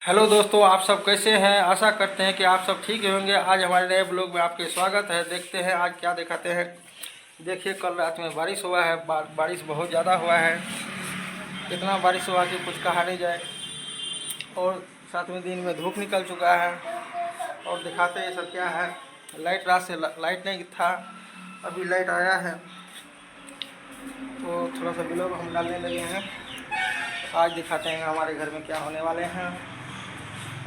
Hello दोस्तों, आप सब कैसे हैं। आशा करते हैं कि आप सब ठीक होंगे। आज हमारे नए ब्लॉग में आपके स्वागत है। देखते हैं आज क्या दिखाते हैं। देखिए, कल रात में बारिश हुआ है। बारिश बहुत ज़्यादा हुआ है। इतना बारिश हुआ कि कुछ कहा नहीं जाए। और साथ में दिन में धूप निकल चुका है। और दिखाते हैं सब क्या है। लाइट रात से लाइट नहीं था, अभी लाइट आया है तो थोड़ा सा ब्लॉग हम डालने लगे हैं। आज दिखाते हैं हमारे घर में क्या होने वाले हैं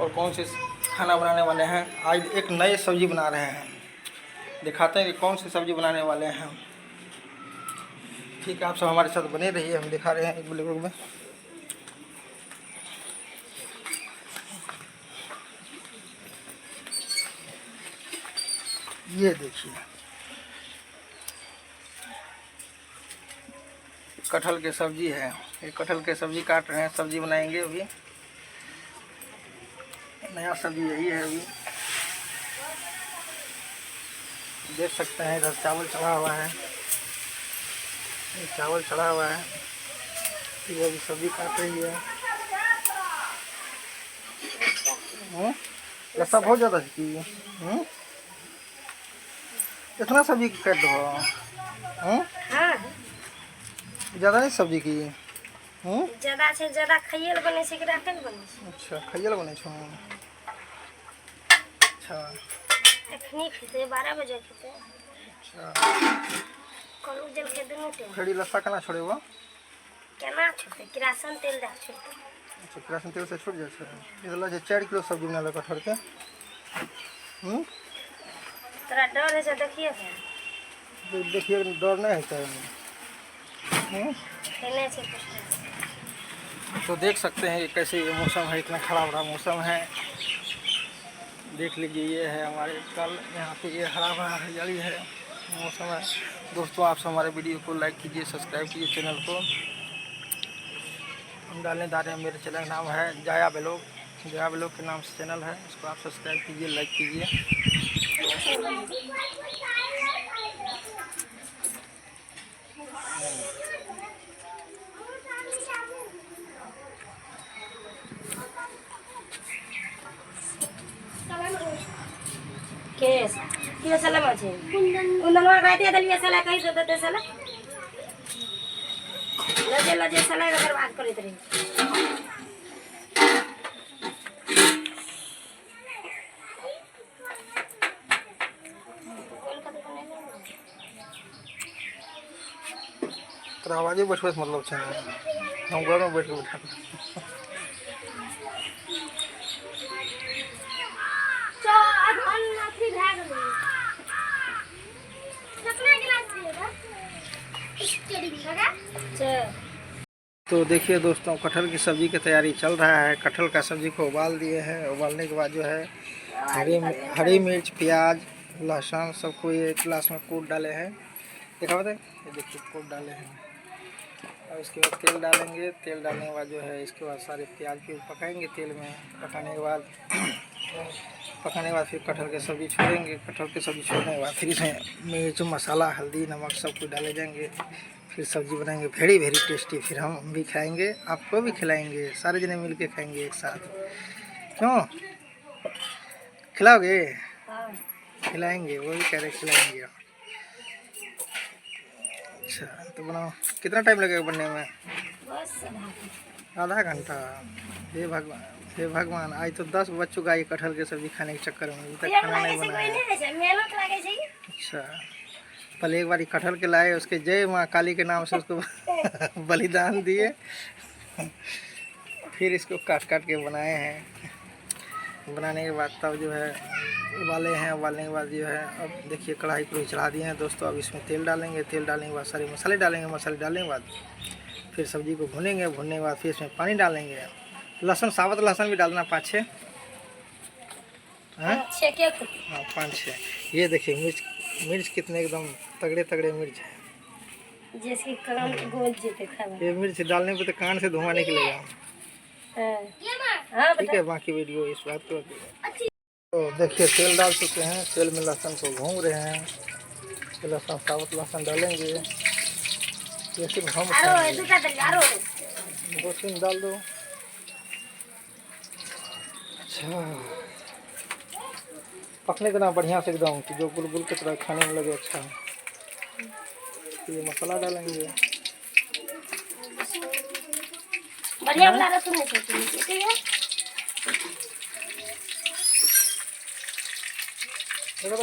और कौन से खाना बनाने वाले हैं। आज एक नए सब्जी बना रहे हैं। दिखाते हैं कि कौन सी सब्जी बनाने वाले हैं। ठीक है, आप सब हमारे साथ बने रहिए। हम दिखा रहे हैं एक ब्लॉग में। ये देखिए, कटहल की सब्जी है। ये कटहल की सब्जी काट रहे हैं, सब्जी बनाएंगे। अभी नया सब्जी यही है। अभी देख सकते हैं इधर चावल चढ़ा हुआ है। चावल चढ़ा हुआ है, ये अभी सब्जी काट रही है। लस्सा बहुत ज़्यादा की। इतना सब्जी काट दो। ज़्यादा नहीं सब्जी की। ज्यादा से ज्यादा खैयल बने से कि राखल बने से। अच्छा, खैयल बने छो। अच्छा, अखनी खेते 12 बजे खेते। अच्छा, कल उजल के दोनों टाइम खड़ी लस्सा केना छोड़े वो। केना छोड़ते किरासन तेल दा छोड़ते। अच्छा, किरासन तेल से छूट जाए छै। इधर जे 4 किलो सब्जी बना ले कटहर के। तोरा डर है से देखिए देखिए, डर नहीं है। खेने से कुछ तो देख सकते हैं कि कैसे ये मौसम है। इतना खराब भरा मौसम है। देख लीजिए, ये है हमारे कल यहाँ पे। ये हरा भरा हरियाली है, मौसम है। दोस्तों, आप सब हमारे वीडियो को लाइक कीजिए, सब्सक्राइब कीजिए चैनल को। हम डालने जा रहे हैं, मेरे चैनल का नाम है जाया ब्लॉग। जाया ब्लॉग के नाम से चैनल है, इसको आप सब्सक्राइब कीजिए, लाइक कीजिए। केस के सलाम আছে उनवा गाते दलिया सला कहि दो देते सला लजे लजे सला बर्बाद करत रही। तो आवाज़ बैठबे से मतलब है। हम घर में बैठ के बैठा तो देखिए दोस्तों, कटहल की सब्ज़ी की तैयारी चल रहा है। कटहल का सब्ज़ी को उबाल दिए हैं। उबालने के बाद जो है हरी मिर्च, प्याज, लहसुन सबको ये गिलास में कूट डाले हैं। देखा बताए, ये देखिए कूट डाले हैं। और इसके बाद तेल डालेंगे। तेल डालने के बाद जो है इसके बाद सारे प्याज भी पकाएंगे तेल में। पकाने के बाद फिर कटहल की सब्ज़ी छोड़ेंगे। कटहल की सब्ज़ी छोड़ने के बाद फिर इसमें मिर्च, मसाला, हल्दी, नमक सब कुछ डाले जाएंगे। फिर सब्ज़ी बनाएंगे, वेरी वेरी टेस्टी। फिर हम भी खाएंगे, आपको भी खिलाएंगे, सारे जने मिल के खाएंगे एक साथ। क्यों खिलाओगे? खिलाएंगे, वो भी कह रहे खिलाएंगे। अच्छा, तो बनाओ। कितना टाइम लगेगा बनने में? आधा घंटा। हे भगवान, हे भगवान, आज तो 10 बज चुका है कटहल के सब्जी खाने के चक्कर में। अभी तक खाना नहीं बना है। अच्छा, पहले एक बार कटहल के लाए, उसके जय माँ काली के नाम से उसको बलिदान दिए। फिर इसको काट काट के बनाए हैं। बनाने के बाद तब जो है उबाले हैं। उबालने के बाद जो है अब देखिए कढ़ाई को चढ़ा दिए हैं दोस्तों। अब इसमें तेल डालेंगे। तेल डालने के बाद सारे मसाले डालेंगे। मसाले डालने के बाद फिर सब्ज़ी को भुनेंगे। भुनने के बाद फिर इसमें पानी डालेंगे। लहसुन, साबुत लहसुन भी डालना 5-6। हाँ, 5-6। ये देखिए मिर्च कितने एकदम तगड़े तगड़े मिर्च है। जैसे कान गोल जेते खावा। ये मिर्च डालने पे तो कान से धुआं निकलेगा। हाँ, ठीक है, बाकी वीडियो इस बात को। तो देखिए तेल डाल चुके हैं। तेल में लहसुन को भून रहे हैं। तो लहसुन, साबुत लहसुन डालेंगे। ये सिर्फ हम 2-3 डाल दो। अच्छा, पकने देना बढ़िया से एकदम कि जो बुलबुल की तरह खाने में लगे। अच्छा, ये मसाला डालेंगे। बढ़िया बना रहा तुमने ठीक है। देखो